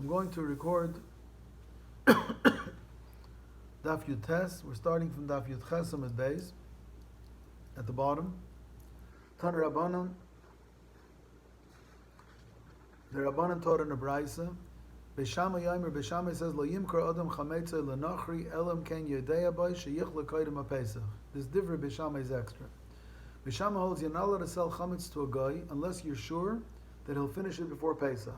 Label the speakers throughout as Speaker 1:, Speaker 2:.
Speaker 1: I'm going to record Daf Yud Tes. We're starting from Daf Yud Ches Amud Beis at the bottom. Tan Rabbanan. The Rabbanan taught in a Braisa. Beishama Yaimer Beishama says Lo Yimkar Adam Chametza LeNachri Elam Ken Yedei Abai Sheyich LeKoydem HaPesach. This different Beishama is extra. Beishama holds you're not allowed to sell chametz to a guy unless you're sure that he'll finish it before Pesach.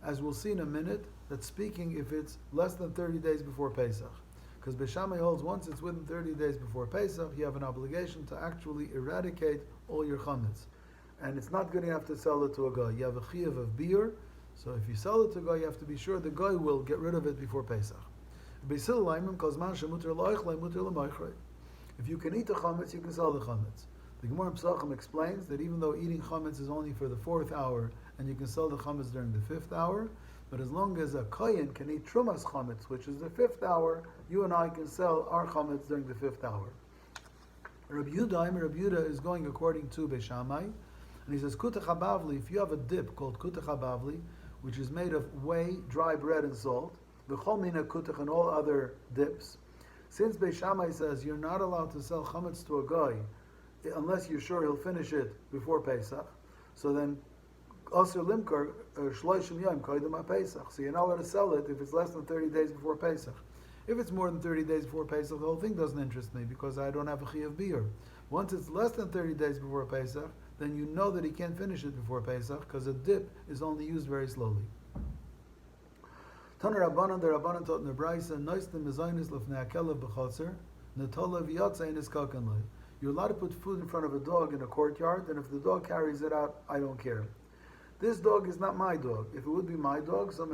Speaker 1: As we'll see in a minute, that's speaking if it's less than 30 days before Pesach. Because Beishamai holds once it's within 30 days before Pesach, you have an obligation to actually eradicate all your chametz. And it's not good enough to sell it to a guy. You have a chiyuv of biur, so if you sell it to a guy, you have to be sure the guy will get rid of it before Pesach. If you can eat the chametz, you can sell the chametz. The Gemara in Pesachim explains that even though eating chametz is only for the 4th hour, and you can sell the chametz during the 5th hour, but as long as a kohen can eat trumas chametz, which is the 5th hour, you and I can sell our chametz during the 5th hour. Rabbi Yehuda is going according to Beishamai, and he says kutach habavli. If you have a dip called kutach habavli, which is made of whey, dry bread, and salt, the chol mina kutach and all other dips, since Beishamai says you're not allowed to sell chametz to a guy unless you're sure he'll finish it before Pesach, so then Asr Limkar Shloishim Yom Koydem HaPesach. So you're not allowed to sell it if it's less than 30 days before Pesach. If it's more than 30 days before Pesach, the whole thing doesn't interest me because I don't have a Chiyuv Biur. Once it's less than 30 days before Pesach, then you know that he can't finish it before Pesach because a dip is only used very slowly. Tana Rabbanan, the Rabbanan taught in the Braisa, Noistim Mezainis Lefnei Akelev B'chotzer, Netola V'yatza Eines Kakanloi. You're allowed to put food in front of a dog in a courtyard, and if the dog carries it out, I don't care. This dog is not my dog. If it would be my dog, so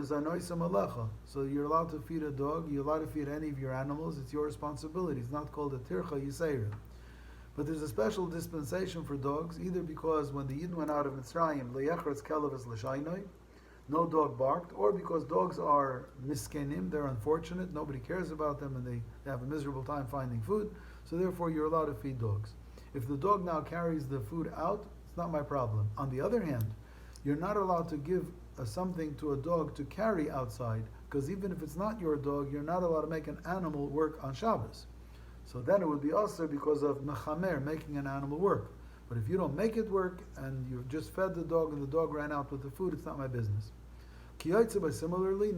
Speaker 1: you're allowed to feed a dog, you're allowed to feed any of your animals, it's your responsibility. It's not called a tircha yisayra. But there's a special dispensation for dogs, either because when the Yidden went out of Mitzrayim, leyechretz kelev l'shaynoi, no dog barked, or because dogs are miskenim, they're unfortunate, nobody cares about them, and they have a miserable time finding food, so therefore you're allowed to feed dogs. If the dog now carries the food out, it's not my problem. On the other hand, you're not allowed to give something to a dog to carry outside, because even if it's not your dog, you're not allowed to make an animal work on Shabbos. So then it would be also because of mechamer, making an animal work. But if you don't make it work, and you've just fed the dog and the dog ran out with the food, it's not my business. Similarly,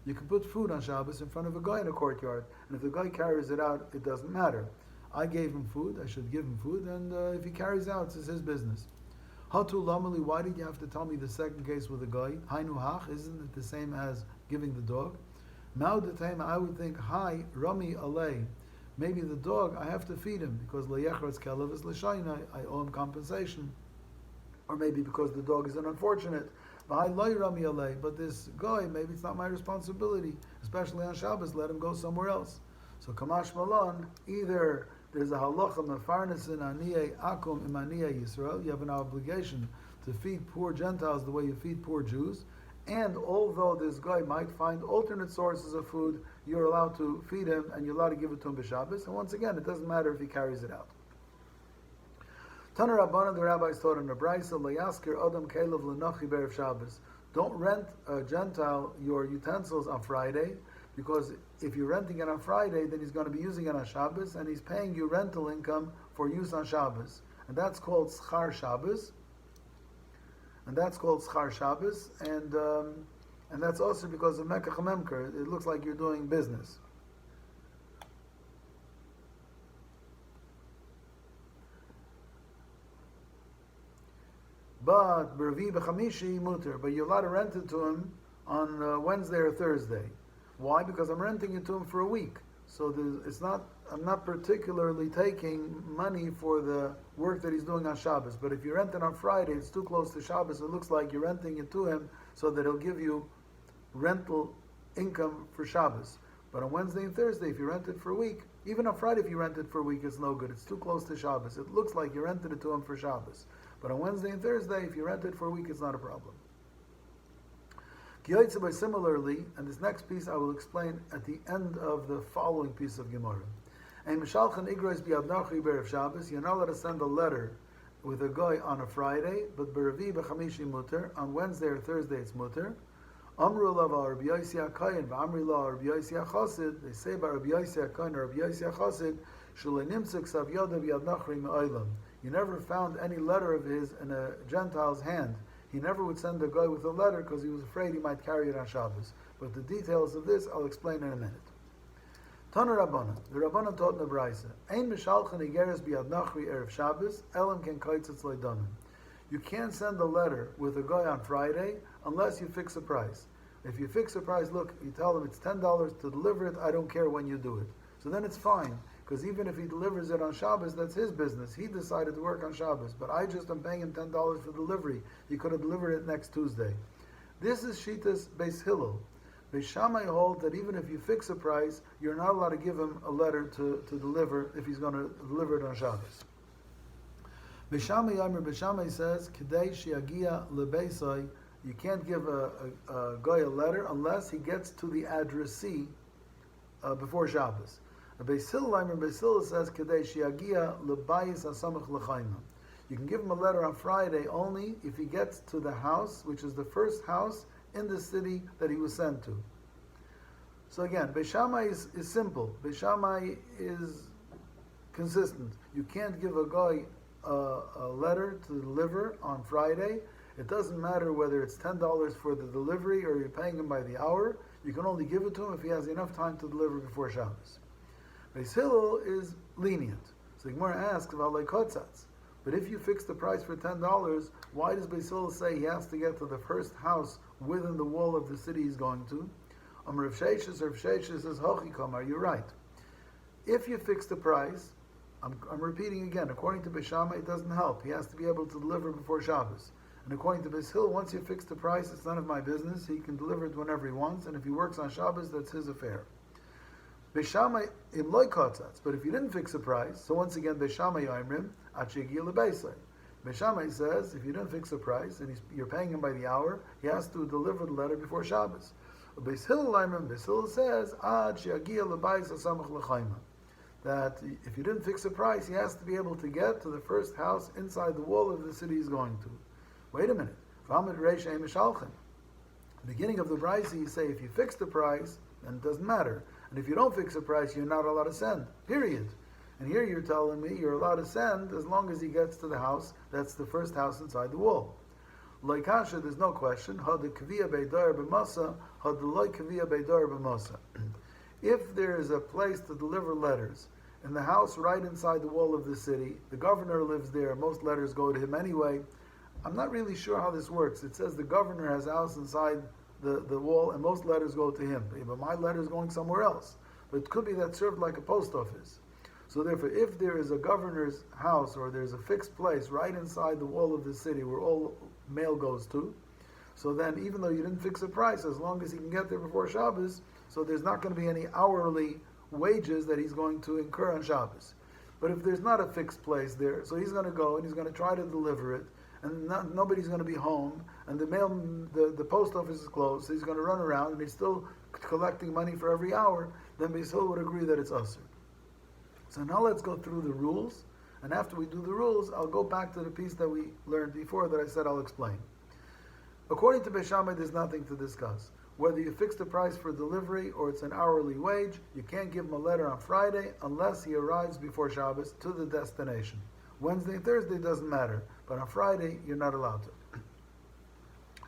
Speaker 1: you can put food on Shabbos in front of a guy in a courtyard, and if the guy carries it out, it doesn't matter. I gave him food, I should give him food, and if he carries out, it's his business. Hatu lamali, why did you have to tell me the second case with the guy? Hainu hach, isn't it the same as giving the dog? Now the time I would think, hi, rami alei. Maybe the dog, I have to feed him, because leyechretz kelev is l'shayna, I owe him compensation. Or maybe because the dog is an unfortunate. But this guy, maybe it's not my responsibility, especially on Shabbos, let him go somewhere else. So Kamash Malan, either there's a halacha mefarnesin aniyei akum im aniyei Yisrael, you have an obligation to feed poor Gentiles the way you feed poor Jews, and although this guy might find alternate sources of food, you're allowed to feed him and you're allowed to give it to him b'Shabbos, and once again, it doesn't matter if he carries it out. Taner Rabbanan, the rabbis taught in the Braisa, Layaskir Adam Kelev L'Nachi Be'erev Shabbos. Don't rent a Gentile your utensils on Friday, because if you're renting it on Friday, then he's going to be using it on Shabbos, and he's paying you rental income for use on Shabbos. And that's called Schar Shabbos. And that's also because of Mekach Memker. It looks like you're doing business. But B'Revi B'Chamishi Muter, but you're allowed to rent it to him on Wednesday or Thursday. Why? Because I'm renting it to him for a week. So I'm not particularly taking money for the work that he's doing on Shabbos. But if you rent it on Friday, it's too close to Shabbos, it looks like you're renting it to him so that he'll give you rental income for Shabbos. But on Wednesday and Thursday, if you rent it for a week, even on Friday if you rent it for a week, it's no good. It's too close to Shabbos. It looks like you rented it to him for Shabbos. But on Wednesday and Thursday, if you rent it for a week, it's not a problem. Similarly, and this next piece I will explain at the end of the following piece of Gemara. You're not allowed to send a letter with a guy on a Friday, but B'Revi b'Chamishi muter, on Wednesday or Thursday it's muter. Amru Lava Rabbi Yossi HaKohen v'Amri La Rabbi Yossi HaChassid. They say by Rabbi Yossi HaKohen or Rabbi Yossi HaChassid, Shulei Nimtzuk Sav Yodav Yad Nachri Me'olam. You never found any letter of his in a Gentile's hand. He never would send a guy with a letter because he was afraid he might carry it on Shabbos. But the details of this I'll explain in a minute. Tana Rabbanan. The Rabbanan taught in the Braisa, Ein Mishalchan Igeres B'Yad Nachri Erev Shabbos, Elam Ken Kaitzitz Leidanim. You can't send a letter with a guy on Friday unless you fix a price. If you fix a price, look, you tell them it's $10 to deliver it, I don't care when you do it. So then it's fine, because even if he delivers it on Shabbos, that's his business. He decided to work on Shabbos, but I just am paying him $10 for delivery. He could have delivered it next Tuesday. This is Shitas Beis Hillel. Beis Shammai hold that even if you fix a price, you're not allowed to give him a letter to deliver if he's going to deliver it on Shabbos. Beis Shammai says, Kedei Shiagia Lebeisai, you can't give a guy a letter unless he gets to the addressee before Shabbos. Beis Hillel says, Kedei Shiagia Lebayis Asamach L'chaima. You can give him a letter on Friday only if he gets to the house, which is the first house in the city that he was sent to. So again, Beis Shammai is simple. Beis Shammai is consistent. You can't give a guy a letter to deliver on Friday. It doesn't matter whether it's $10 for the delivery or you're paying him by the hour. You can only give it to him if he has enough time to deliver before Shabbos. Beis Hillel is lenient. So the Gemara asks about leikotzatz. But if you fix the price for $10, why does Beis Hillel say he has to get to the first house within the wall of the city he's going to? Rav Sheshes says, Hochi Kamar, you're right. If you fix the price, I'm repeating again, according to Beis Shammai, it doesn't help. He has to be able to deliver before Shabbos. And according to Beis Hillel, once you fix the price, it's none of my business. He can deliver it whenever he wants, and if he works on Shabbos, that's his affair. Beis Shammai, im loy kotzatz, but if you didn't fix the price, so once again, Beis Shammai Yomrim, at shegiya lebeisai. Beis Shammai says, if you didn't fix the price, and you're paying him by the hour, he has to deliver the letter before Shabbos. Beis Hillel Yomrim, Beis Hillel says, ad shegiya lebayis asamach l'chaima. That if you didn't fix the price, he has to be able to get to the first house inside the wall of the city he's going to. Wait a minute. Beginning of the Braisa, you say if you fix the price, then it doesn't matter. And if you don't fix the price, you're not allowed to send. Period. And here you're telling me you're allowed to send as long as he gets to the house. That's the first house inside the wall. Loikasha, there's no question. If there is a place to deliver letters in the house right inside the wall of the city, the governor lives there, most letters go to him anyway. I'm not really sure how this works. It says the governor has a house inside the wall and most letters go to him. But my letter is going somewhere else. But it could be that served like a post office. So therefore, if there is a governor's house or there's a fixed place right inside the wall of the city where all mail goes to, so then even though you didn't fix a price, as long as he can get there before Shabbos, so there's not going to be any hourly wages that he's going to incur on Shabbos. But if there's not a fixed place there, so he's going to go and he's going to try to deliver it, and nobody's going to be home, and the post office is closed, so he's going to run around, and he's still collecting money for every hour, then Beis Hillel would agree that it's usur. So now let's go through the rules, and after we do the rules, I'll go back to the piece that we learned before that I said I'll explain. According to Beis Shammai, there's nothing to discuss. Whether you fix the price for delivery or it's an hourly wage, you can't give him a letter on Friday unless he arrives before Shabbos to the destination. Wednesday and Thursday doesn't matter, but on Friday you're not allowed to.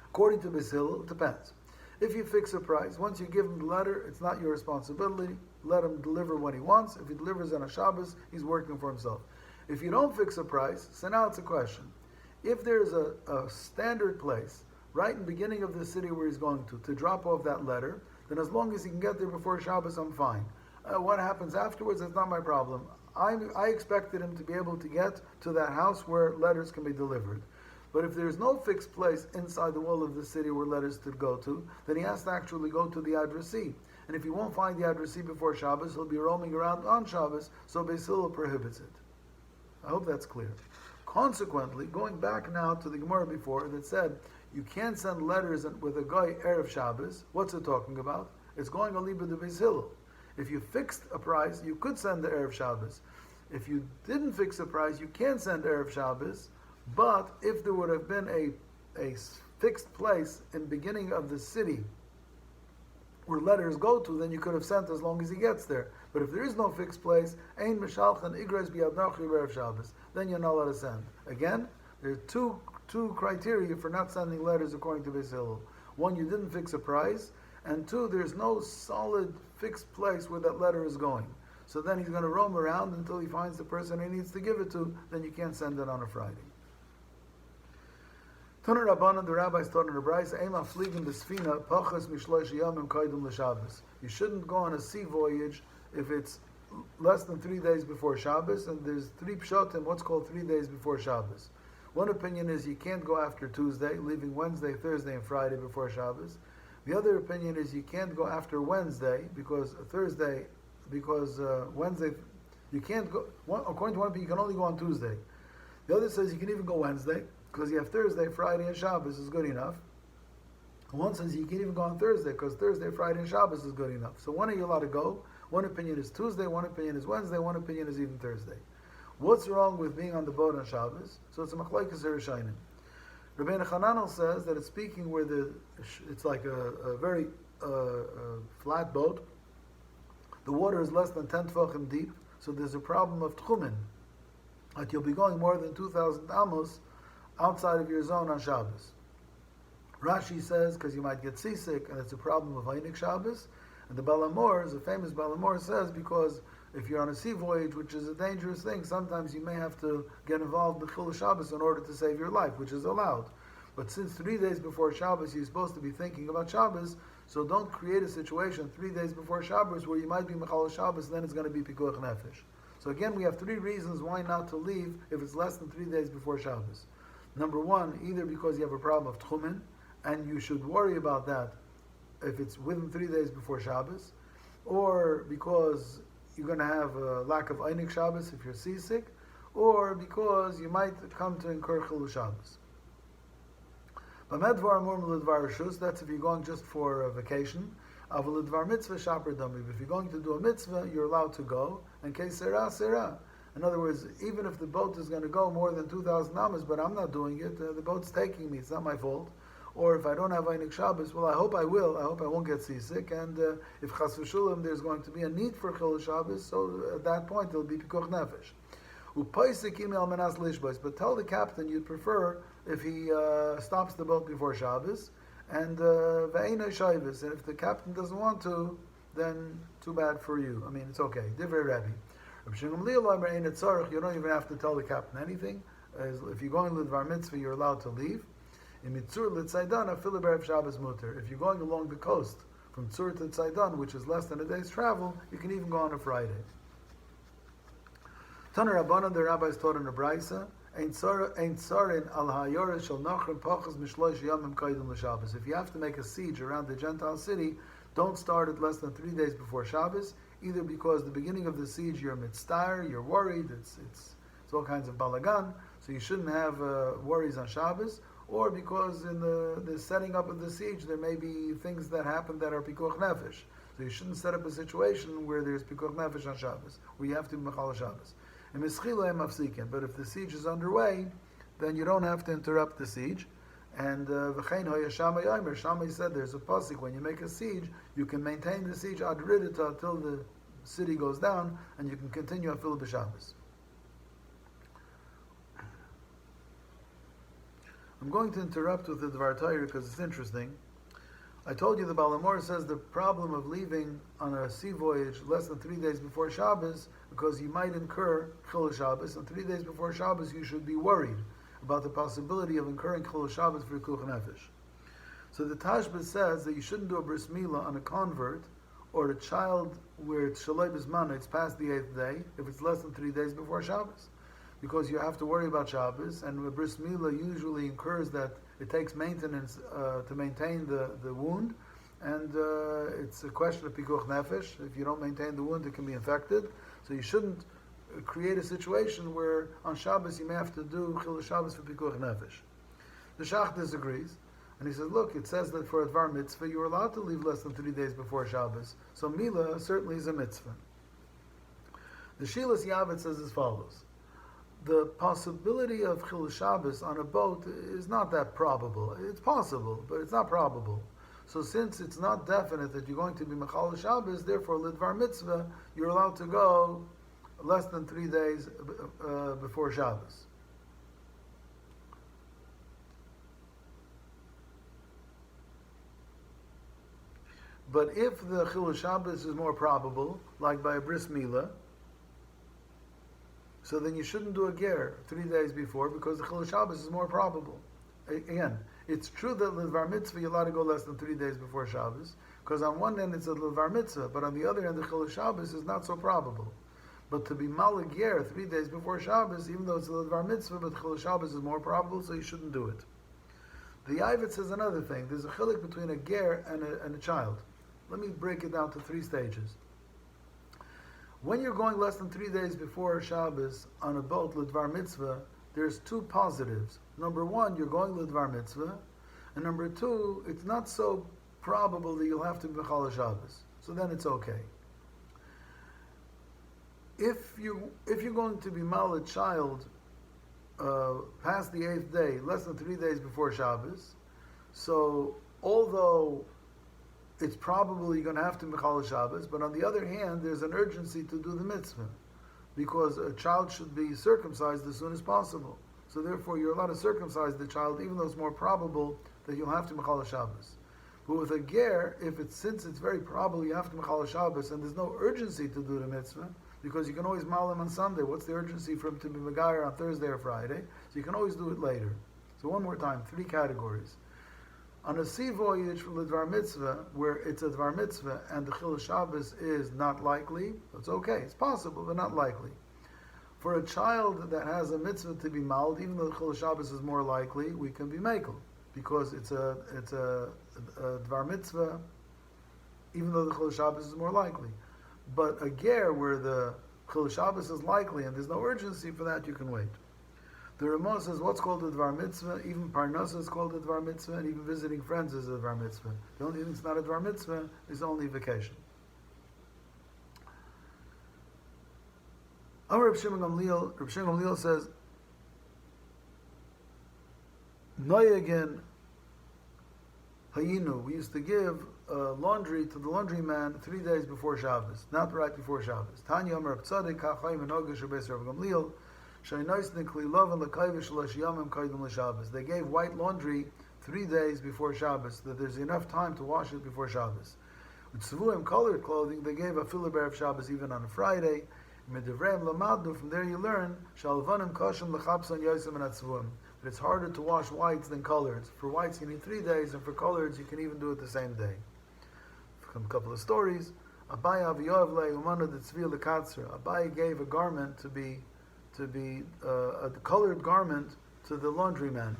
Speaker 1: According to Beis Hillel, it depends. If you fix a price, once you give him the letter, it's not your responsibility. Let him deliver when he wants. If he delivers on a Shabbos, he's working for himself. If you don't fix a price, so now it's a question. If there's a standard place right in the beginning of the city where he's going to drop off that letter, then as long as he can get there before Shabbos, I'm fine. What happens afterwards, that's not my problem. I expected him to be able to get to that house where letters can be delivered. But if there's no fixed place inside the wall of the city where letters to go to, then he has to actually go to the addressee. And if he won't find the addressee before Shabbos, he'll be roaming around on Shabbos, so Beis Hillel prohibits it. I hope that's clear. Consequently, going back now to the Gemara before that said, you can't send letters with a guy Erev Shabbos, what's it talking about? It's going aliba to Beis Hillel. If you fixed a price, you could send the Erev Shabbos. If you didn't fix a price, you can't send Erev Shabbos But if there would have been a fixed place in the beginning of the city where letters go to, then you could have sent as long as he gets there. But if there is no fixed place, Ein Mishalchan Igres B'Yad Nochi Erev Shabbos, then you're not allowed to send. Again, there are two criteria for not sending letters according to Beis Hillel. One, you didn't fix a price, and two, there's no solid fixed place where that letter is going. So then he's going to roam around until he finds the person he needs to give it to, then you can't send it on a Friday. Taner Rabbanan, the rabbis taught in the Brayz, Eima fliegen b'sfina pachas mishloish yamim kaidum l'Shabbos. You shouldn't go on a sea voyage if it's less than 3 days before Shabbos, and there's 3 pshatim, what's called 3 days before Shabbos. One opinion is you can't go after Tuesday, leaving Wednesday, Thursday, and Friday before Shabbos. The other opinion is you can't go after Wednesday, because Wednesday, you can't go, according to one opinion, you can only go on Tuesday. The other says you can even go Wednesday, because you have Thursday, Friday, and Shabbos is good enough. One says you can even go on Thursday, because Thursday, Friday, and Shabbos is good enough. So when are you allowed to go? One opinion is Tuesday, one opinion is Wednesday, one opinion is even Thursday. What's wrong with being on the boat on Shabbos? So it's a machlokes Rishonim. Rabbeinu Hananel says that it's speaking where it's like a very flat boat. The water is less than 10 tefachim deep, so there's a problem of tchumen, that you'll be going more than 2,000 amos outside of your zone on Shabbos. Rashi says because you might get seasick, and it's a problem of Einik Shabbos. And the Balamor, the famous Balamor, says because if you're on a sea voyage, which is a dangerous thing, sometimes you may have to get involved in Chil Shabbos in order to save your life, which is allowed. But since 3 days before Shabbos, you're supposed to be thinking about Shabbos, so don't create a situation 3 days before Shabbos where you might be Mechal Shabbos, then it's going to be Pikuach Nefesh. So again, we have 3 reasons why not to leave if it's less than 3 days before Shabbos. Number one, either because you have a problem of Tchumen, and you should worry about that if it's within 3 days before Shabbos, or because you're going to have a lack of Einik Shabbos if you're seasick, or because you might come to incur Chilul Shabbos. That's if you're going just for a vacation. If you're going to do a mitzvah, you're allowed to go. And Kesera, Sera. In other words, even if the boat is going to go more than 2,000 amas, but I'm not doing it, the boat's taking me, it's not my fault. Or if I don't have Einik Shabbos, well, I hope I will. I hope I won't get seasick. And if Chas v'shulam, there's going to be a need for Chilul Shabbos, so at that point it'll be Pikuach Nefesh. But tell the captain you'd prefer if he stops the boat before Shabbos, and ve'ena shayvis. And if the captain doesn't want to, then too bad for you. I mean, it's okay. Divrei Rebbe. You don't even have to tell the captain anything. If you're going to Lidvar Mitzvah, you're allowed to leave. If you're going along the coast from Tzur to Tzaidan, which is less than a day's travel, you can even go on a Friday. Taner Rabbanan, the rabbis taught in the Brayza, if you have to make a siege around the Gentile city, don't start it less than 3 days before Shabbos, either because the beginning of the siege you're mitzvah, you're worried, it's all kinds of balagan, so you shouldn't have worries on Shabbos, or because in the setting up of the siege there may be things that happen that are pikuach nefesh. So you shouldn't set up a situation where there's pikuach nefesh on Shabbos, where you have to be mechal Shabbos. But if the siege is underway, then you don't have to interrupt the siege. And Shammai said there's a pasuk, when you make a siege, you can maintain the siege ad ridita until the city goes down, and you can continue afil b'Shabbos. I'm going to interrupt with the Dvar Torah because it's interesting. I told you the Balamor says the problem of leaving on a sea voyage less than 3 days before Shabbos, because you might incur Chilul Shabbos, and 3 days before Shabbos you should be worried about the possibility of incurring Chilul Shabbos for Pikuach Nefesh. So the Tashbetz says that you shouldn't do a bris milah on a convert or a child where it's Shalei Bismana, it's past the 8th day, if it's less than 3 days before Shabbos. Because you have to worry about Shabbos, and a bris milah usually incurs that it takes maintenance to maintain the wound, and it's a question of pikuach nefesh. If you don't maintain the wound, it can be infected. So you shouldn't create a situation where on Shabbos you may have to do Chilul Shabbos for pikuach nefesh. The Shach disagrees, and he says, look, it says that for a Dvar Mitzvah you're allowed to leave less than 3 days before Shabbos, so milah certainly is a mitzvah. The Shilas Yavet says as follows: the possibility of Chilul Shabbos on a boat is not that probable. It's possible, but it's not probable. So since it's not definite that you're going to be Mechal Shabbos, therefore Lidvar Mitzvah, you're allowed to go less than 3 days before Shabbos. But if the Chilul Shabbos is more probable, like by a Bris Milah, so then you shouldn't do a ger 3 days before because the Chilul Shabbos is more probable. Again, it's true that Lidvar Mitzvah you're allowed to go less than 3 days before Shabbos, because on one end it's a Lidvar Mitzvah, but on the other end the Chilul Shabbos is not so probable. But to be Malig ger 3 days before Shabbos, even though it's a Lidvar Mitzvah, but Chilul Shabbos is more probable, so you shouldn't do it. The Yavit says another thing. There's a chilik between a ger and a child. Let me break it down to 3 stages. When you're going less than 3 days before Shabbos on a boat, Lidvar Mitzvah, there's 2 positives. Number 1, you're going Lidvar Mitzvah, and number 2, it's not so probable that you'll have to be Mechal Shabbos. So then it's okay. If you're going to be mal a child past the 8th day, less than 3 days before Shabbos, so although it's probable you're going to have to Mechal Shabbos, but on the other hand, there's an urgency to do the mitzvah, because a child should be circumcised as soon as possible. So therefore, you're allowed to circumcise the child, even though it's more probable that you'll have to Mechal Shabbos. But with a ger, since it's very probable you have to Mechal Shabbos, and there's no urgency to do the mitzvah, because you can always mal him on Sunday. What's the urgency for him to be Megayer on Thursday or Friday? So you can always do it later. So one more time, 3 categories. On a sea voyage for the Dvar Mitzvah, where it's a Dvar Mitzvah and the Chilul Shabbos is not likely, it's okay, it's possible, but not likely. For a child that has a mitzvah to be mald, even though the Chilul Shabbos is more likely, we can be mekel, because it's a Dvar Mitzvah, even though the Chilul Shabbos is more likely. But a ger, where the Chilul Shabbos is likely and there's no urgency for that, you can wait. The Ramah says what's called a Dvar Mitzvah, even Parnasa is called a Dvar Mitzvah, and even visiting friends is a Dvar Mitzvah. The only thing that's not a Dvar Mitzvah is only vacation. Amar Reb Shimon Gamliel says, Noyagin Hayinu, we used to give laundry to the laundryman 3 days before Shabbos, not right before Shabbos. Tanya Amar Reb Tzaddik, Kachayim and Ogish Rebbeis Reb Gamliel, they gave white laundry 3 days before Shabbos, that there's enough time to wash it before Shabbos. With Tzevuim colored clothing, they gave a filaber of Shabbos even on a Friday. From there you learn that it's harder to wash whites than coloreds. For whites you need 3 days, and for coloreds you can even do it the same day. A couple of stories. Abaye gave a garment to be a colored garment to the laundryman.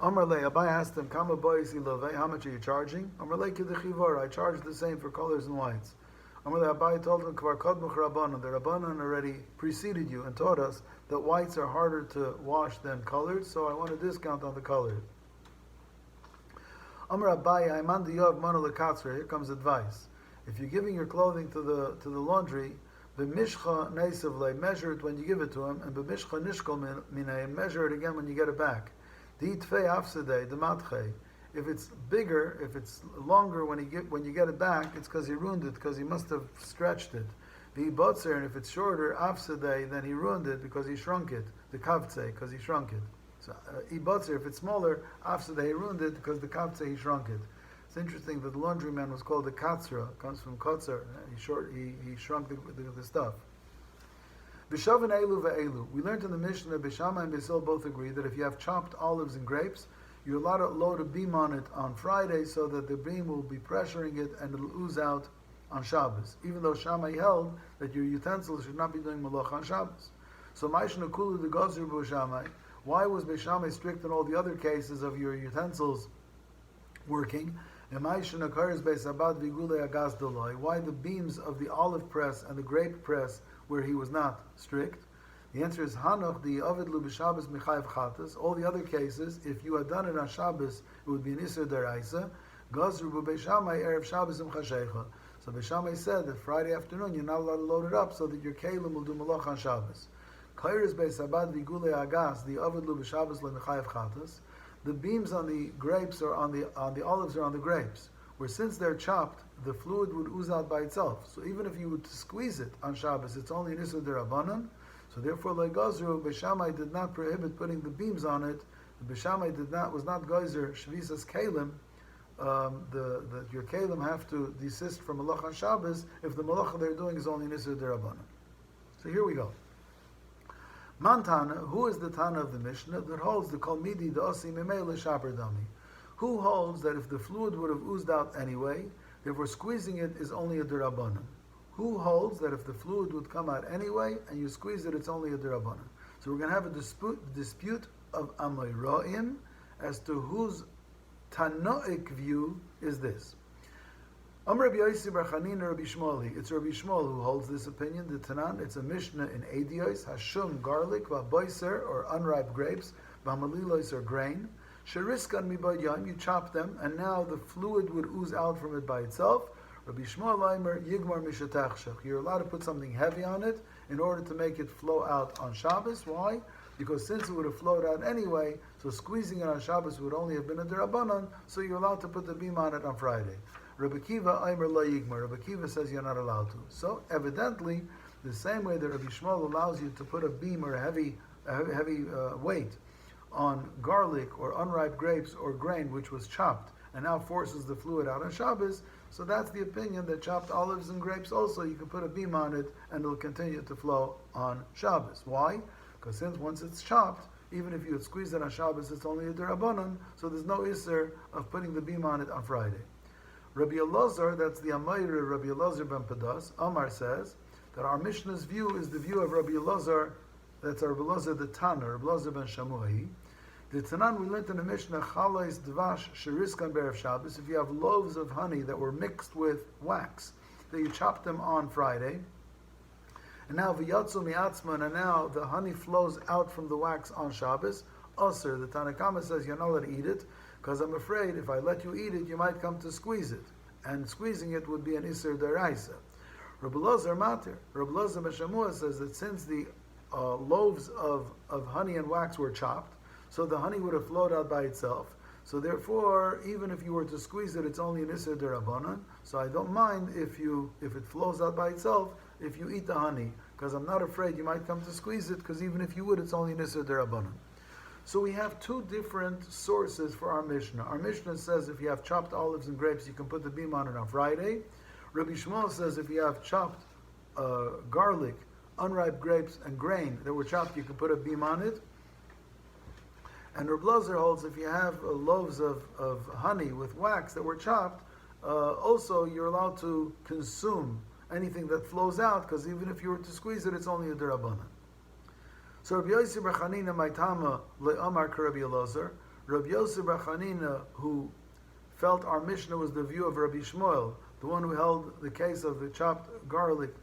Speaker 1: Amar le, Abaye asked him, Kama boyis ilove, how much are you charging? Amar le kedechivor, I charge the same for colors and whites. Amar le, Abaye told him, Kvar kodmuch rabbanon, the rabbanon already preceded you and taught us that whites are harder to wash than colored, so I want a discount on the colored. Amar Abaye, Ayman diyov mano lekatzra, here comes advice. If you're giving your clothing to the laundry, B'mishcha neisavle, measure it when you give it to him, and b'mishcha nishkol minay, measure it again when you get it back. D'itfei afsadei, d'matchei. If it's bigger, if it's longer when you get it back, it's because he ruined it, because he must have stretched it. V'ibotzer, and if it's shorter, afsadei, then he ruined it because he shrunk it. The kavtzei, because he shrunk it. So ibotzer, if it's smaller, afsadei, he ruined it because the kavtzei, he shrunk it. It's interesting that the laundryman was called a katzra, comes from kotzer. He shrunk the stuff. B'shavan elu ve'elu. We learned in the Mishnah that B'Shamai and B'Sil both agree that if you have chopped olives and grapes, you're allowed to load a beam on it on Friday so that the beam will be pressuring it and it'll ooze out on Shabbos. Even though Shammai held that your utensils should not be doing malach on Shabbos. So Ma'ishna Kulu the Gozir B'Shamai. Why was B'Shamai strict in all the other cases of your utensils working? Why the beams of the olive press and the grape press where he was not strict? The answer is Hanoch the Ovid Lu b'Shabbos Michayev Chatas. All the other cases, if you had done it on Shabbos, it would be an Isser Deraisa. Gazru b'Beishamai Erev Shabbos Im Chashecha. So Beishamai said that Friday afternoon you're not allowed to load it up so that your kelim will do malach on Shabbos. Kairis beis abad vigule agas the avadlu b'Shabbos lemechayev chatas. The beams on the grapes or on the olives are on the grapes, where since they're chopped, the fluid would ooze out by itself. So even if you would squeeze it on Shabbos, it's only an issur derabanan. So therefore, like Gazru, Beishamai did not prohibit putting the beams on it. Beishamai was not Geyser Shvisas Kalim. Your Kalim have to desist from Malach on Shabbos if the Malach they're doing is only an issur derabanan. So here we go. Mantana, who is the Tana of the Mishnah that holds the Kol Midi the Osi Mimele Shaper Dami? Who holds that if the fluid would have oozed out anyway, therefore squeezing it is only a derabanan? Who holds that if the fluid would come out anyway and you squeeze it, it's only a derabanan? So we're going to have a dispute of Amoraim as to whose Tanoic view is this. Rabbi Yossi bar Chanina, Rabbi Shmoli. It's Rabbi Shmuel who holds this opinion. The Tanan, it's a Mishnah in Adiyos, Hashum, garlic, Vaboiser, or unripe grapes, Vamalilos, or grain. Sheriskan miboid yom, you chop them, and now the fluid would ooze out from it by itself. Rabbi Shmuel Leimer, Yigmar Mishatachshach. You're allowed to put something heavy on it in order to make it flow out on Shabbos. Why? Because since it would have flowed out anyway, so squeezing it on Shabbos would only have been a derabanan, so you're allowed to put the beam on it on Friday. Rabbi Kiva Aimer La Yigmar. Rabbi Kiva says you're not allowed to. So evidently, the same way that Rabbi Shmuel allows you to put a beam or a heavy weight on garlic or unripe grapes or grain which was chopped and now forces the fluid out on Shabbos, so that's the opinion that chopped olives and grapes also you can put a beam on it and it'll continue to flow on Shabbos. Why? Because since once it's chopped, even if you would squeeze it on Shabbos, it's only a derabanan, so there's no isser of putting the beam on it on Friday. Rabbi Elazar, that's the Amayr Rabbi Elazar ben Padas, Amar says that our Mishnah's view is the view of Rabbi Elazar, that's Rabbi Elazar the Tanner, Rabbi Elazar ben Shamuai. The Tanan we learned in the Mishnah, Chalais Dvash Sheriskan Be'erev Shabbos, if you have loaves of honey that were mixed with wax, that you chop them on Friday, and now V'yatzu mi'atzman, and now the honey flows out from the wax on Shabbos, Aser, the Tanakama says you're not allowed to eat it, because I'm afraid if I let you eat it, you might come to squeeze it. And squeezing it would be an Isser Deraisa. Rabbi Elazar Mater, Rabbi Elazar ben Shamuah says that since the loaves of honey and wax were chopped, so the honey would have flowed out by itself. So therefore, even if you were to squeeze it, it's only an Isser Derabanan. So I don't mind if it flows out by itself, if you eat the honey, because I'm not afraid you might come to squeeze it, because even if you would, it's only an Isser Derabanan. So we have two different sources for our Mishnah. Our Mishnah says if you have chopped olives and grapes, you can put the beam on it on Friday. Rabbi Shmuel says if you have chopped garlic, unripe grapes, and grain that were chopped, you can put a beam on it. And Rabbi Elazar holds if you have loaves of honey with wax that were chopped, also you're allowed to consume anything that flows out, because even if you were to squeeze it, it's only a derabanan. So Rabbi Yossi bar Chanina Maitama le'amar Rabbi Elazar. Rabbi Yossi bar Chanina, who felt our Mishnah was the view of Rabbi Shmuel, the one who held the case of the chopped garlic,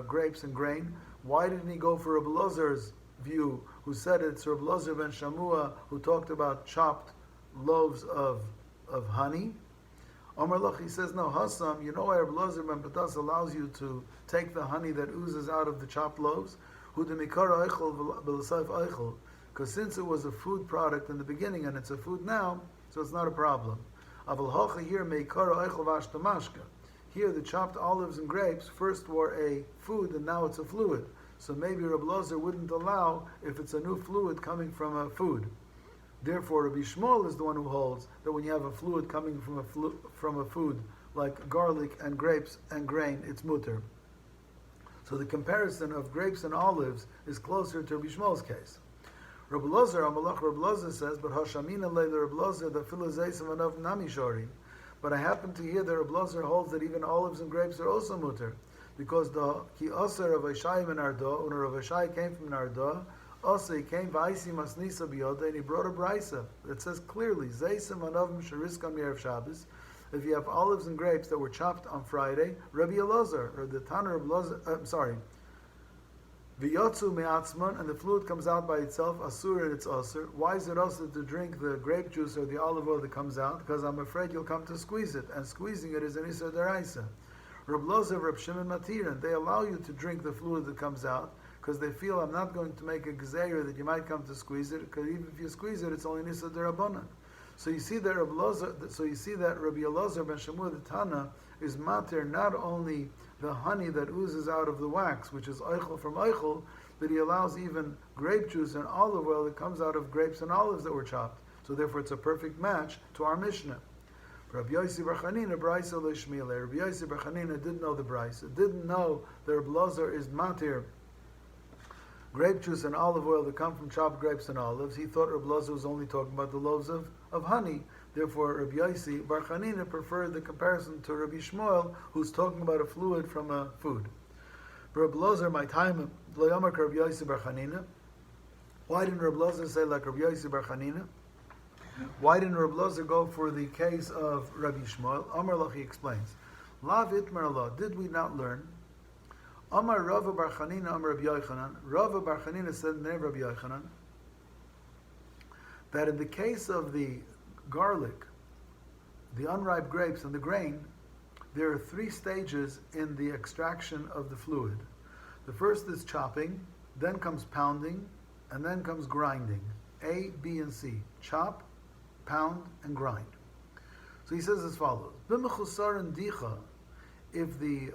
Speaker 1: grapes and grain, why didn't he go for Rabbi Elazar's view, who said it's Rabbi Elazar ben Shamuah, who talked about chopped loaves of honey? Omar Lach, he says, no, Hassam, you know why Rabbi Elazar ben Patas allows you to take the honey that oozes out of the chopped loaves? Because since it was a food product in the beginning and it's a food now, so it's not a problem. Here the chopped olives and grapes first were a food and now it's a fluid. So maybe Rabbi Elazar wouldn't allow if it's a new fluid coming from a food. Therefore, Rabbi Shmuel is the one who holds that when you have a fluid coming from a food like garlic and grapes and grain, it's mutter. So the comparison of grapes and olives is closer to Rabbi Shmuel's case. Rabbi Elazar, Amalach Rabbi Elazar says, but Hashamina leila Rabbi Elazar the filazeisim anav namishori. But I happen to hear that Rabbi Elazar holds that even olives and grapes are also mutter, because the ki aser of Ishai ben Arda, when Rav Ishai came from Arda, also he came v'aisi masnisa biyoda, and he brought a brisa that says clearly zeisim anavim sheriskan mi'erev Shabbos. If you have olives and grapes that were chopped on Friday, Rabbi Elazar, or the Tanner of Elazar, v'yotzu me'atzman, and the fluid comes out by itself, asur and it's asur. Why is it asur to drink the grape juice or the olive oil that comes out? Because I'm afraid you'll come to squeeze it, and squeezing it is an isur deraisa. Rabbi Elazar, Rabbi Shimon Matirin, they allow you to drink the fluid that comes out, because they feel I'm not going to make a gzeira that you might come to squeeze it, because even if you squeeze it, it's only nisa derabanan. So you see that Rabbi Elazar ben Shemua the Tana is matir not only the honey that oozes out of the wax, which is eichel from eichel, but he allows even grape juice and olive oil that comes out of grapes and olives that were chopped. So therefore it's a perfect match to our Mishnah. Rabbi Yossi bar Chanina, Braisa lo Shmile. Rabbi Yossi bar Chanina didn't know the Braisa, didn't know that Rabbi Elazar is matir grape juice and olive oil that come from chopped grapes and olives. He thought Rabbi Elazar was only talking about the loaves of honey. Therefore, Rabbi Yossi bar Chanina preferred the comparison to Rabbi Shmuel, who's talking about a fluid from a food. Rabbi Elazar, my time, Rabbi Yossi bar Chanina. Why didn't Rabbi Elazar say like Rabbi Yossi bar Chanina? Why didn't Rabbi Elazar go for the case of Rabbi Shmuel? Amar Lach, he explains. Lav itmar Allah, did we not learn? Amar Rava bar Chanina, Amar Rabbi Yochanan. Rava bar Chanina said in the name of Rabbi Yochanan that in the case of the garlic, the unripe grapes and the grain, there are 3 stages in the extraction of the fluid. The first is chopping, then comes pounding, and then comes grinding. A, B, and C. Chop, pound, and grind. So he says as follows. B'mechusar and dicha, if the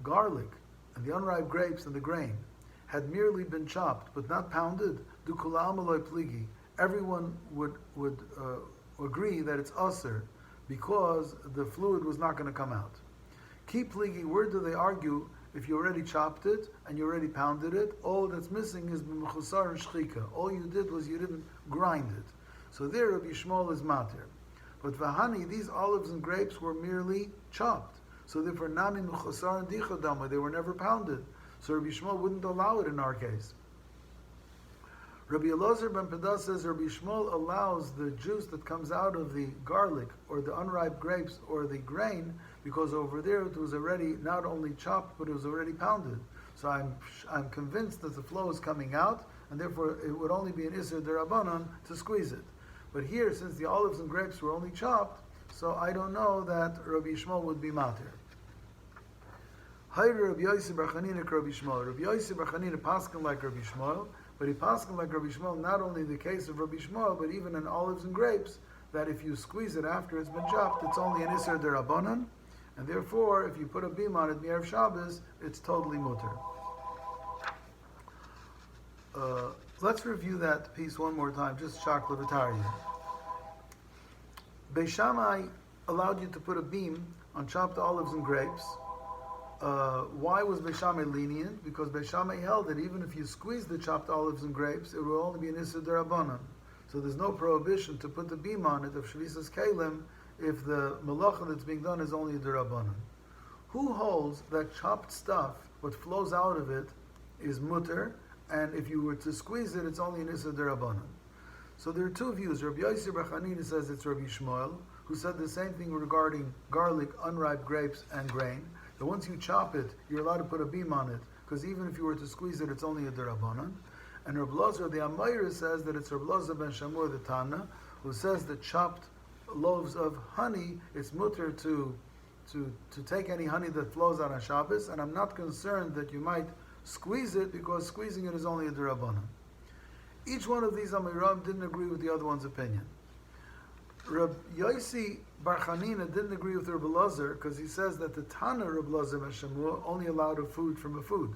Speaker 1: garlic and the unripe grapes and the grain had merely been chopped but not pounded, du kula amaloi pligi, everyone would agree that it's usr because the fluid was not going to come out. Ki pligi, where do they argue? If you already chopped it and you already pounded it, all that's missing is b'mechusar and shchika. All you did was you didn't grind it. So there Rabbi Shmuel is matir. But v'hani, these olives and grapes were merely chopped. So therefore nami mechusar and dichodama, they were never pounded. So Rabbi Shmuel wouldn't allow it in our case. Rabbi Elazar ben Pedah says Rabbi Shmuel allows the juice that comes out of the garlic or the unripe grapes or the grain because over there it was already not only chopped but it was already pounded. So I'm convinced that the flow is coming out and therefore it would only be an Isser Derabanan to squeeze it. But here, since the olives and grapes were only chopped, so I don't know that Rabbi Shmuel would be matir. Hayr Rabbi Yossi bar Chanina Rabbi Shmuel. Rabbi Yossi bar Chanina paskin like Rabbi Shmuel, but he paskin like Rabbi Shmuel not only in the case of Rabbi Shmuel, but even in olives and grapes, that if you squeeze it after it's been chopped, it's only an Isser Derabanan, and therefore, if you put a beam on it, Erev Shabbos, it's totally mutter. Let's review that piece one more time, just Shak Levatarian. Beis Shammai allowed you to put a beam on chopped olives and grapes. Why was Beis Shammai lenient? Because Beis Shammai held that even if you squeeze the chopped olives and grapes, it will only be an Isser Derabanan. So there's no prohibition to put the beam on it of Shvisas Kalim if the malacha that's being done is only a Derabanan. Who holds that chopped stuff, what flows out of it, is mutter, and if you were to squeeze it, it's only an Isser Derabanan? So there are 2 views. Rabbi Yossi bar Chanina says it's Rabbi Shmuel, who said the same thing regarding garlic, unripe grapes, and grain. That once you chop it, you're allowed to put a beam on it, because even if you were to squeeze it, it's only a Derabanan. And Rabbi Elazar, the Amayr, says that it's Rabbi Elazar ben Shamur, the Tana, who says that chopped loaves of honey, it's mutter to take any honey that flows out on Shabbos, and I'm not concerned that you might squeeze it, because squeezing it is only a Derabanan. Each one of these Amiram didn't agree with the other one's opinion. Rabbi Yossi bar Chanina didn't agree with Rabbi Elazar because he says that the Tana Rabbi Elazar ben Shamua only allowed a food from a food.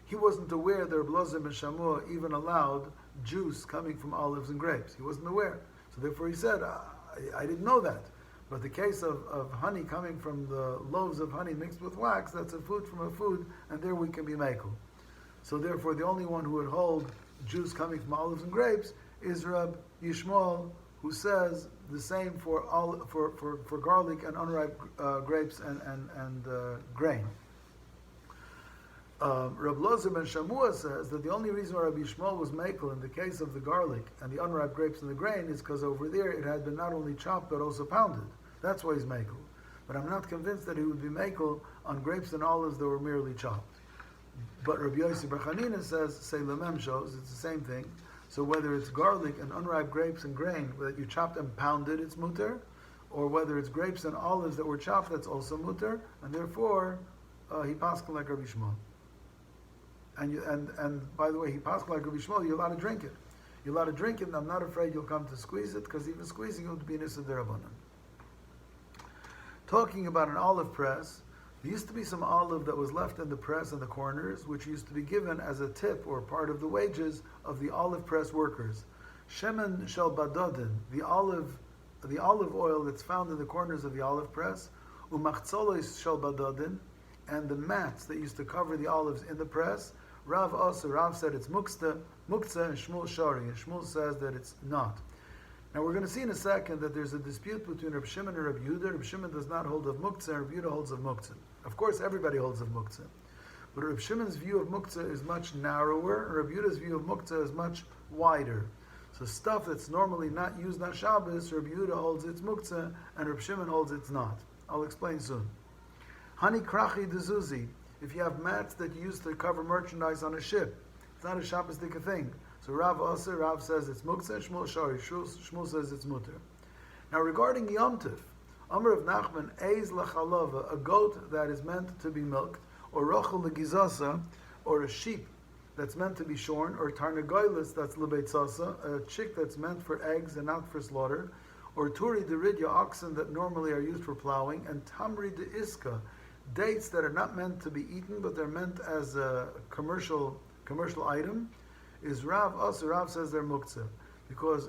Speaker 1: He wasn't aware that Rabbi Elazar ben Shamua even allowed juice coming from olives and grapes. He wasn't aware. So therefore he said, I didn't know that. But the case of honey coming from the loaves of honey mixed with wax, that's a food from a food, and there we can be mekel. So therefore the only one who would hold juice coming from olives and grapes is Rabbi Yishmael, who says the same for garlic and unripe grapes and grain. Rabbi Elazar ben Shamua says that the only reason why Rabbi Yishmael was mekel in the case of the garlic and the unripe grapes and the grain is because over there it had been not only chopped but also pounded. That's why he's mekel. But I'm not convinced that he would be mekel on grapes and olives that were merely chopped. But Rabbi Yossi bar Chanina says, say lemem shows, it's the same thing. So whether it's garlic and unripe grapes and grain that you chopped and pounded, it's mutter, or whether it's grapes and olives that were chopped, that's also mutter, and therefore he paskin like Rabbi Shmuel. and by the way, he passed like Rabbi Shmuel, you're allowed to drink it. You're allowed to drink it, and I'm not afraid you'll come to squeeze it, because even squeezing it would be an Issa Derabanan. Talking about an olive press, there used to be some olive that was left in the press in the corners, which used to be given as a tip or part of the wages of the olive press workers. Shemen shel badodin, the olive oil that's found in the corners of the olive press, umachzolos shel badodin, and the mats that used to cover the olives in the press. Rav said it's muktzah, and Shmuel shari, and Shmuel says that it's not. Now we're going to see in a second that there's a dispute between Reb Shimon and Reb Yehuda. Reb Shimon does not hold of muktzah, and Reb Yehuda holds of muktzah. Of course, everybody holds of muktzah. But Reb Shimon's view of muktzah is much narrower, and Reb Yehuda's view of muktzah is much wider. So stuff that's normally not used on Shabbos, Reb Yehuda holds it's muktzah, and Reb Shimon holds it's not. I'll explain soon. Hani krachi dezuzi, if you have mats that you use to cover merchandise on a ship, it's not a Shabbos-dik thing. So Rav says it's muktzah, Shmuel shari, Shmuel says it's mutter. Now regarding Yom Tov, Amr of Nachman, Eiz lachalava, a goat that is meant to be milked, or rochel legizasa, or a sheep that's meant to be shorn, or tarnagoylis, that's lebeitzasa, a chick that's meant for eggs and not for slaughter, or turi deridya, oxen that normally are used for plowing, and tamri de iska, dates that are not meant to be eaten, but they're meant as a commercial item, is Rav says they're muktzah, because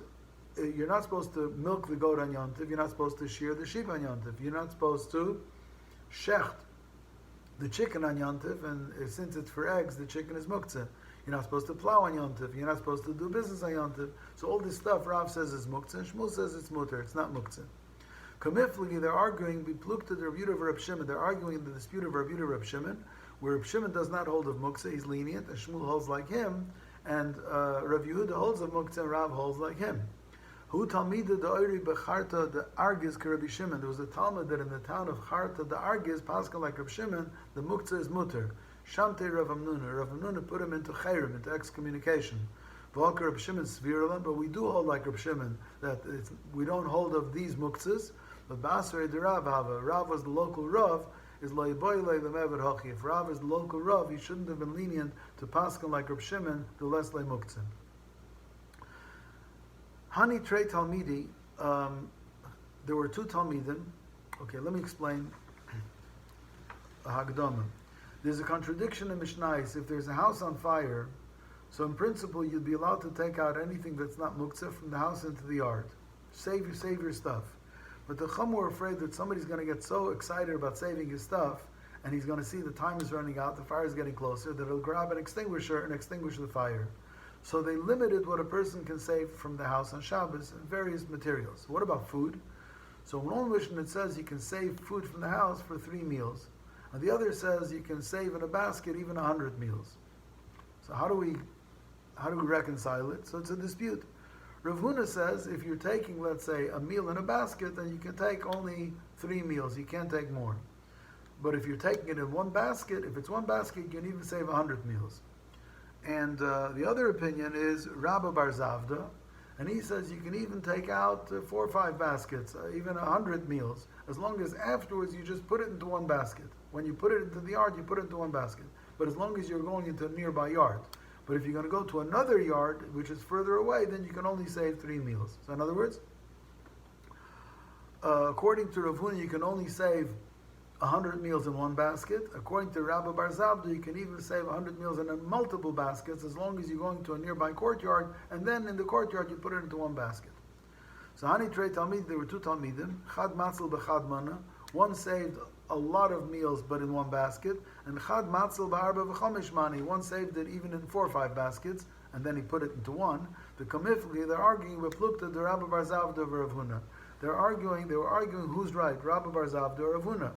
Speaker 1: you're not supposed to milk the goat on Yom Tov, you're not supposed to shear the sheep on Yom Tov, you're not supposed to shecht the chicken on Yom Tov, and since it's for eggs, the chicken is muktzah. You're not supposed to plow on Yom Tov, you're not supposed to do business on Yom Tov. So all this stuff Rav says is muktzah, and Shmuel says it's mutter, it's not muktzah. Kamifligi, they're arguing, bipluk to the Reb Yehuda of Reb Shimon, they're arguing the dispute of Reb Yehuda of Reb Shimon, where Reb Shimon does not hold of muktzah, he's lenient, and Shmuel holds like him, and Reb Yehuda holds of muktzah, and Rav holds like him. Hu Talmida the Oiri Becharta the Argiz Rabbi Shimon. There was a Talmud that in the town of Charta the Argiz, Pascal like Reb Shimon, the muktzah is mutter. Shamte Rav Amnuna. Rav Amnuna put him into chayrim, into excommunication. V'alka Reb Shimon svirlan, but we do hold like Reb Shimon that we don't hold of these muktzahs. But Basrei the Rav Hava. Rav was the local Rav. Is loiboyle the mevad hachi. If Rav is the local Rav, he shouldn't have been lenient to Pascal like Reb Shimon, the less le muktzah. Hani Trei Talmidi, there were two Talmidim. Okay, let me explain a Hagdama. There's a contradiction in Mishnayos. If there's a house on fire, so in principle you'd be allowed to take out anything that's not muktzah from the house into the yard. Save your stuff. But the Chum were afraid that somebody's going to get so excited about saving his stuff, and he's going to see the time is running out, the fire is getting closer, that he'll grab an extinguisher and extinguish the fire. So they limited what a person can save from the house on Shabbos in various materials. What about food? So in one Mishnah it says you can save food from the house for 3 meals. And the other says you can save in a basket even 100 meals. So how do we reconcile it? So it's a dispute. Rav Huna says if you're taking, let's say, a meal in a basket, then you can take only 3 meals. You can't take more. But if you're taking it in one basket, if it's one basket, you can even save 100 meals. And the other opinion is Rabba Bar Zavda, and he says you can even take out 4 or 5 baskets, even 100 meals, as long as afterwards you just put it into one basket. When you put it into the yard, you put it into one basket. But as long as you're going into a nearby yard. But if you're going to go to another yard, which is further away, then you can only save 3 meals. So in other words, according to Rav Huna, you can only save 100 meals in one basket. According to Rabbi Bar Zavda, you can even save 100 meals in multiple baskets as long as you're going to a nearby courtyard, and then in the courtyard you put it into one basket. So Hani Trei Talmid, there were 2 Talmidim, Chad Matzel B'Chad Mana. One saved a lot of meals but in one basket, and Chad Matzel B'Arba V'Chomish Mani. One saved it even in 4 or 5 baskets, and then he put it into one. The Kamifli, they're arguing with Plukta, the Rabbi Bar Zavda of Rav Huna. They were arguing who's right, Rabbi Bar Zavda or Rav Huna.